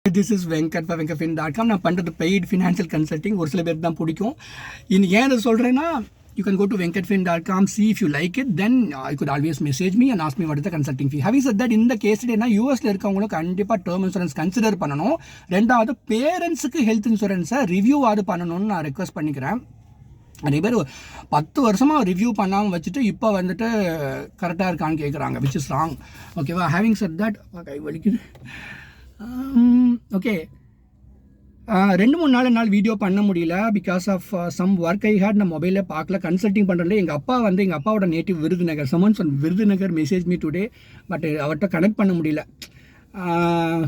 This is Venkat for venkatfin.com. நான் பண்ணுறது paid financial consulting. ஒரு சில பேர் தான் பிடிக்கும். ஏன் அதை சொல்கிறேன்னா, you can go to venkatfin.com, see if you like it, then you could always message me and ask me what is the consulting fee. Having said that, இந்த கேஸ் டேனா யூஎஸில் இருக்கவங்களும் கண்டிப்பாக டேர்ம் இன்சூரன்ஸ் கன்சிடர் பண்ணணும். ரெண்டாவது, பேரண்ட்ஸுக்கு health இன்சூரன்ஸை review அது பண்ணணும்னு நான் ரெக்வஸ்ட் பண்ணிக்கிறேன். நிறைய பேர் 10 வருஷமாக ரிவ்யூ பண்ணாமல் வச்சுட்டு இப்போ வந்துட்டு கரெக்டாக இருக்கான்னு கேட்குறாங்க, விச் இஸ் ராங். ஓகேவா? ஹேவிங் செட் தட், கை வலிக்குது. ஓகே, 2-3 நாள் வீடியோ பண்ண முடியல because of some work I had. நான் மொபைலில் பார்க்கல. கன்சல்ட்டிங் பண்ணுறதுல எங்கள் அப்பாவோட native Virudhunagar. Virudhunagar message me today, but அவர்கிட்ட கனெக்ட் பண்ண முடியல.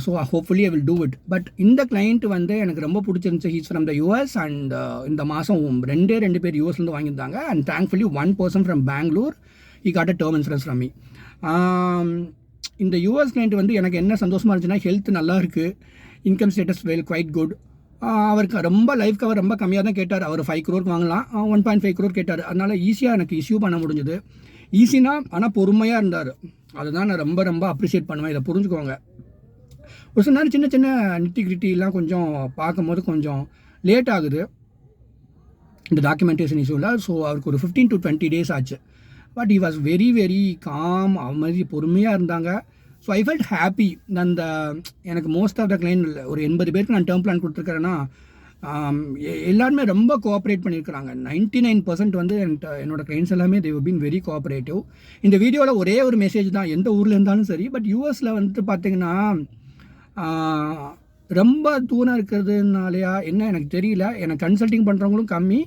So hopefully I will do it. But இந்த கிளைண்ட் வந்து எனக்கு ரொம்ப பிடிச்சிருந்துச்சு. He's from the US and இந்த மாதம் 2 பேர் யூஎஸ்லேருந்து வாங்கியிருந்தாங்க. And thankfully 1 person from Bangalore he got a term insurance from me. இந்த யூஎஸ் கிளைண்ட் வந்து எனக்கு என்ன சந்தோஷமாக இருந்துச்சுன்னா, ஹெல்த் நல்லா இருக்குது, இன்கம் ஸ்டேட்டஸ் குவைட் குட். அவருக்கு ரொம்ப லைஃப் கவர் ரொம்ப கம்மியாக தான் கேட்டார். அவர் 5 crore வாங்கலாம், 1.5 crore கேட்டார். அதனால் ஈஸியாக எனக்கு இஷ்யூ பண்ண முடிஞ்சது. ஈஸினா ஆனால் பொறுமையாக இருந்தார். அதுதான் நான் ரொம்ப ரொம்ப அப்ரிஷியேட் பண்ணுவேன். இதை புரிஞ்சுக்கோங்க. ஒரு சில நேரம் சின்ன சின்ன நிட்டிகிரிட்டிலாம் கொஞ்சம் பார்க்கும்போது கொஞ்சம் லேட் ஆகுது இந்த டாக்குமெண்டேஷன் இஷ்யூவில். ஸோ அவருக்கு ஒரு 15 to 20 days ஆச்சு. But he was very very calm. மாதிரி பொறுமையாக இருந்தாங்க. So I felt happy. அந்த எனக்கு மோஸ்ட் ஆஃப் த கிளைண்ட் ஒரு 80 பேருக்கு நான் டேர்ம் பிளான் கொடுத்துருக்கேன்னா, எல்லாருமே ரொம்ப கோஆப்ரேட் பண்ணியிருக்கிறாங்க. 99% வந்து என்னோட கிளைண்ட்ஸ் எல்லாமே they have been very cooperative. இந்த வீடியோவில் ஒரே ஒரு மெசேஜ் தான், எந்த ஊரில் இருந்தாலும் சரி. பட் யூஎஸில் வந்துட்டு பார்த்தீங்கன்னா ரொம்ப தூரம் இருக்கிறதுனாலையா என்ன எனக்கு தெரியல. எனக்கு கன்சல்ட்டிங் பண்ணுறவங்களும் கம்மி.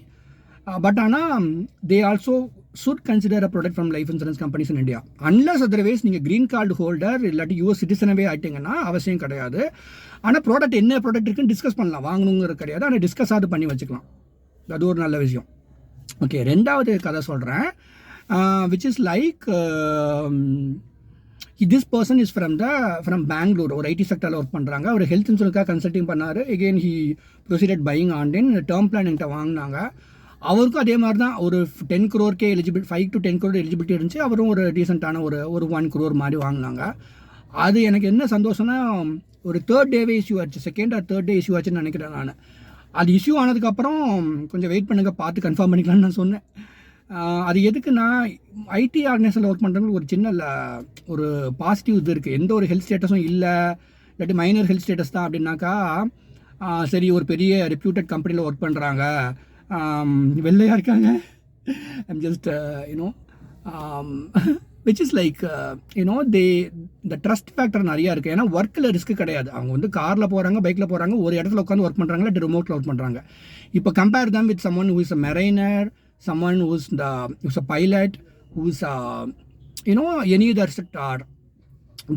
பட் ஆனால் they also should consider a product from life insurance companies in India. Unless otherwise நீங்கள் க்ரீன் கார்டு ஹோல்டர் இல்லாட்டி யூஎஸ் சிட்டிசனவே ஆகிட்டிங்கன்னா அவசியம் கிடையாது. ஆனால் ப்ராடக்ட் என்ன ப்ராடக்ட் இருக்குன்னு டிஸ்கஸ் பண்ணலாம், வாங்கணுங்கிறது கிடையாது. ஆனால் டிஸ்கஸ் ஆகுது பண்ணி வச்சுக்கலாம். அது ஒரு நல்ல விஷயம். ஓகே, 2வது கதை சொல்கிறேன். Which is like this person is from Bangalore. ஒரு ஐடி செக்டரில் ஒர்க் பண்ணுறாங்க. அவர் ஹெல்த் இன்சூரன்ஸாக கன்சல்ட்டிங் பண்ணார். Again he proceeded buying online. Term plan என்கிட்ட வாங்கினாங்க. அவருக்கும் அதே மாதிரி தான் ஒரு 10 crore eligible, 5 to 10 crore eligibility இருந்துச்சு. அவரும் ஒரு டீசெண்டான ஒரு 1 crore மாதிரி வாங்கினாங்க. அது எனக்கு என்ன சந்தோஷம்னா, ஒரு 3rd day இஷ்யூ ஆச்சு, 2nd or 3rd day issue ஆச்சுன்னு நினைக்கிறேன் நான். அது இஷ்யூ ஆனதுக்கப்புறம் கொஞ்சம் வெயிட் பண்ணுங்க, பார்த்து கன்ஃபார்ம் பண்ணிக்கலாம்னு நான் சொன்னேன். அது எதுக்குன்னா, ஐடி ஆர்கனைசேஷனில் ஒர்க் பண்ணுறவங்களுக்கு ஒரு சின்ன ஒரு பாசிட்டிவ் இது இருக்குது. எந்த ஒரு ஹெல்த் ஸ்டேட்டஸும் இல்லை, இல்லாட்டி மைனர் ஹெல்த் ஸ்டேட்டஸ் தான் அப்படின்னாக்கா, சரி ஒரு பெரிய ரெப்யூட்டட் கம்பெனியில் ஒர்க் பண்ணுறாங்க, வெள்ளையாக இருக்காங்க, I'm just which is like இந்த ட்ரஸ்ட் ஃபேக்டர் நிறையா இருக்குது. ஏன்னா ஒர்க்கில் ரிஸ்க் கிடையாது. அவங்க வந்து காரில் போகிறாங்க, பைக்கில் போகிறாங்க, ஒரு இடத்துல உட்காந்து ஒர்க் பண்ணுறாங்க, இல்லை ரிமோட்டில் ஒர்க் பண்ணுறாங்க. இப்போ compare them with someone who is a Mariner, someone who's a pilot, who's any other sector.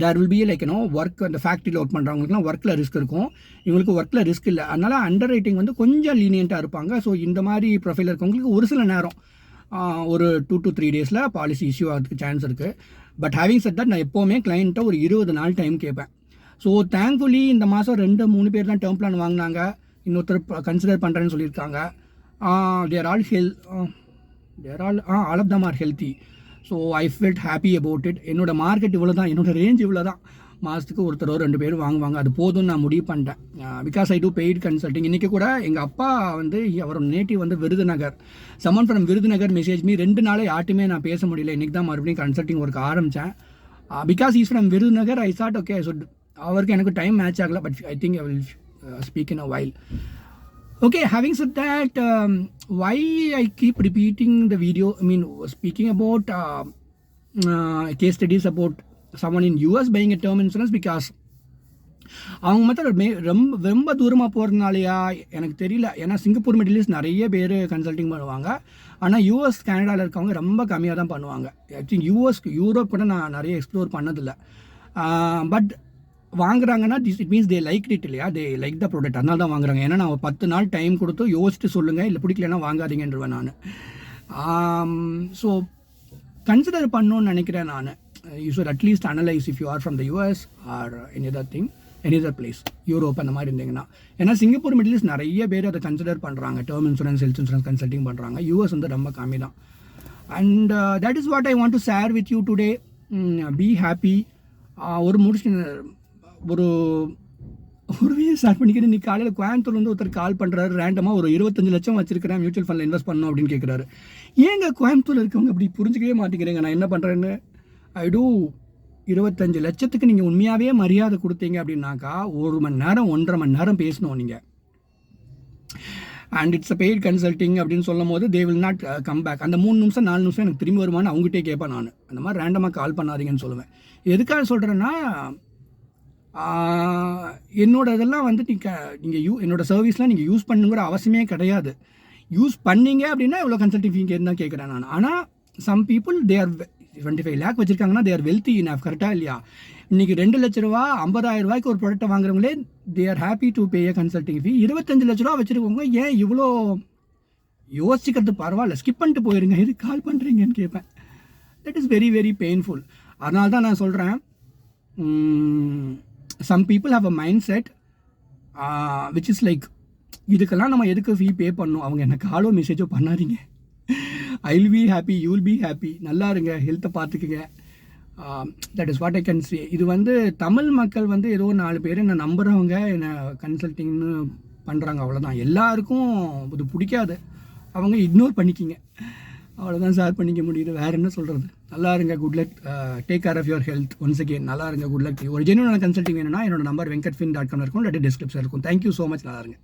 There will be like work அந்த ஃபேக்ட்ரியில் ஒர்க் பண்ணுறவங்களுக்குலாம் ஒர்க்கில் ரிஸ்க் இருக்கும். இவங்களுக்கு ஒர்க்கில் ரிஸ்க் இல்லை. அதனால் அண்டர் ரைட்டிங் வந்து கொஞ்சம் லீனியண்ட்டாக இருப்பாங்க. ஸோ இந்த மாதிரி ப்ரொஃபைல் இருக்கவங்களுக்கு ஒரு சில நேரம் ஒரு 2 to 3 days பாலிசி இஷ்யூ ஆகிறதுக்கு சான்ஸ் இருக்குது. பட் ஹேவிங் செட் தட், நான் எப்போவுமே கிளைண்ட்டை ஒரு 20 நாள் டைம் கேட்பேன். ஸோ தேங்க்ஃபுல்லி இந்த மாதம் 2-3 பேர் தான் டேர்ம் பிளான் வாங்கினாங்க. இன்னொருத்தர் கன்சிடர் பண்ணுறேன்னு சொல்லியிருக்காங்க. all of them are healthy. So I felt happy about it. என்னோட மார்க்கெட் இவ்வளோ தான், என்னோட ரேஞ்ச் இவ்வளோ தான். மாதத்துக்கு ஒருத்தரோ 2 பேர் வாங்குவாங்க, அது போதும்னு நான் முடிவு பண்ணிட்டேன். Because I do paid consulting. இன்றைக்கி கூட எங்கள் அப்பா வந்து அவரோட நேட்டிவ் வந்து Virudhunagar. Someone from Virudhunagar message me. 2 நாளே யார்ட்டுமே நான் பேச முடியல. இன்றைக்கி தான் மறுபடியும் கன்சல்ட்டிங் ஒர்க் ஆரம்பித்தேன். Because is from Virudhunagar. I thought okay, so அவருக்கு எனக்கு டைம் மேட்ச் ஆகலை. But I think I will speak in a while. Okay, having said that, why I keep repeating the video, I mean speaking about case studies about someone in US buying a term insurance, because அவங்க மட்டும் ரொம்ப தூரமாக போகிறதுனாலையா எனக்கு தெரியல. ஏன்னா Singapore, middle east நிறைய பேர் consulting பண்ணுவாங்க. ஆனால் யூஎஸ், கனடாவில் இருக்கவங்க ரொம்ப கம்மியாக தான் பண்ணுவாங்க. ஆக்சுவலி யூரோப் கூட நான் நிறைய எக்ஸ்ப்ளோர் பண்ணதில்லை. பட் வாங்குறாங்கன்னா it means they like it இல்லையா, தே லைக் த ப்ராடக்ட், அதனால தான் வாங்குறாங்க. ஏன்னா நான் 10 நாள் டைம் கொடுத்து யோசிச்சுட்டு சொல்லுங்கள், இல்லை பிடிக்கலன்னா வாங்காதீங்கன்றவேன் நான். ஸோ கன்சிடர் பண்ணணும்னு நினைக்கிறேன் நான். You should at least analyse if you are from the US or any other place, Europe அந்த மாதிரி இருந்தீங்கன்னா. ஏன்னா சிங்கப்பூர், மிடில் ஈஸ்ட் நிறைய பேர் அதை கன்சிடர் பண்ணுறாங்க. Term insurance, health insurance consulting பண்ணுறாங்க. யூஎஸ் வந்து ரொம்ப கம்மி தான். And that is what I want to share with you today. Be happy. ஒரு முடிச்சு ஒரு ஒரு வீடியோ ஸ்டார்ட் பண்ணிக்கிட்டு நீ காலையில் கோயம்புத்தூர்லேருந்து ஒருத்தர் கால் பண்ணுறாரு ரேண்டமாக ஒரு 25 லட்சம் வச்சிருக்கிறேன் மியூச்சுவல் ஃபண்டில் இன்வெஸ்ட் பண்ணணும் அப்படின்னு கேட்குறாரு. ஏங்க கோயம்புத்தூரில் இருக்கவங்க அப்படி புரிஞ்சிக்கவே மாட்டேங்கிறேங்க நான் என்ன பண்ணுறேன்னு. ஐ டூ 25 லட்சத்துக்கு நீங்கள் உண்மையாகவே மரியாதை கொடுத்தீங்க அப்படின்னாக்கா 1 மணி நேரம் 1.5 மணி நேரம் பேசணும் நீங்கள். And it's a paid consulting அப்படின்னு சொல்லும் போது they will not come back. அந்த 3 நிமிஷம் 4 நிமிஷம் எனக்கு திரும்பி வருமானு அவங்ககிட்டே கேட்பேன் நான். அந்த மாதிரி ரேண்டமாக கால் பண்ணாதீங்கன்னு சொல்லுவேன். எதுக்காக சொல்கிறேன்னா என்னோட இதெல்லாம் வந்து நீங்கள் என்னோட சர்வீஸ்லாம் நீங்கள் யூஸ் பண்ணுங்கிற அவசியமே கிடையாது. யூஸ் பண்ணீங்க அப்படின்னா இவ்வளோ கன்சல்ட்டிங் ஃபீ தான் கேட்குறேன் நான். ஆனால் some people they are 25 lakh வச்சுருக்காங்கன்னா தே ஆர் வெல்த்தி இனஃப். கரெக்டாக இல்லையா? இன்றைக்கி 2 லட்ச ரூபா 50,000 ரூபாய்க்கு ஒரு ப்ராடக்ட்டை வாங்குறவங்களே they are happy to pay consulting fee. 25 லட்ச ரூபா வச்சுருக்கவங்க ஏன் இவ்வளோ யோசிக்கிறது பரவாயில்ல, ஸ்கிப் பண்ணிட்டு போயிருங்க, எது கால் பண்ணுறீங்கன்னு கேட்பேன். That is very very painful. அதனால தான் நான் சொல்கிறேன், some people have a mind set which is like இதுக்கெல்லாம் நம்ம எதுக்கு ஃபீ பே பண்ணணும். அவங்க என்ன காலோ மெசேஜோ பண்ணாதீங்க. I will be happy, you will be happy. நல்லா இருங்க, ஹெல்த்தை பார்த்துக்குங்க. That is what I can say. இது வந்து தமிழ் மக்கள் வந்து ஏதோ 4 பேர் என்னை நம்புகிறவங்க என்னை கன்சல்ட்டிங்னு பண்ணுறாங்க, அவ்வளோதான். எல்லாருக்கும் இது பிடிக்காது, அவங்க இக்னோர் பண்ணிக்கிங்க, அவ்வளோதான் சார் பண்ணிக்க முடியுது. வேறு என்ன சொல்கிறது. நல்லா இருங்க, good luck, take care of your health. Once again நல்லா இருங்க, குட் லக். ஒரு ஜென்யூனான கன்சல்ட்டிங் வேணும்னா என்னோட நம்பர் venkatfin.com இருக்கும், இல்லாட்டி டிஸ்கிரிப்ஷன் இருக்கும். Thank you so much. நல்லா இருங்க.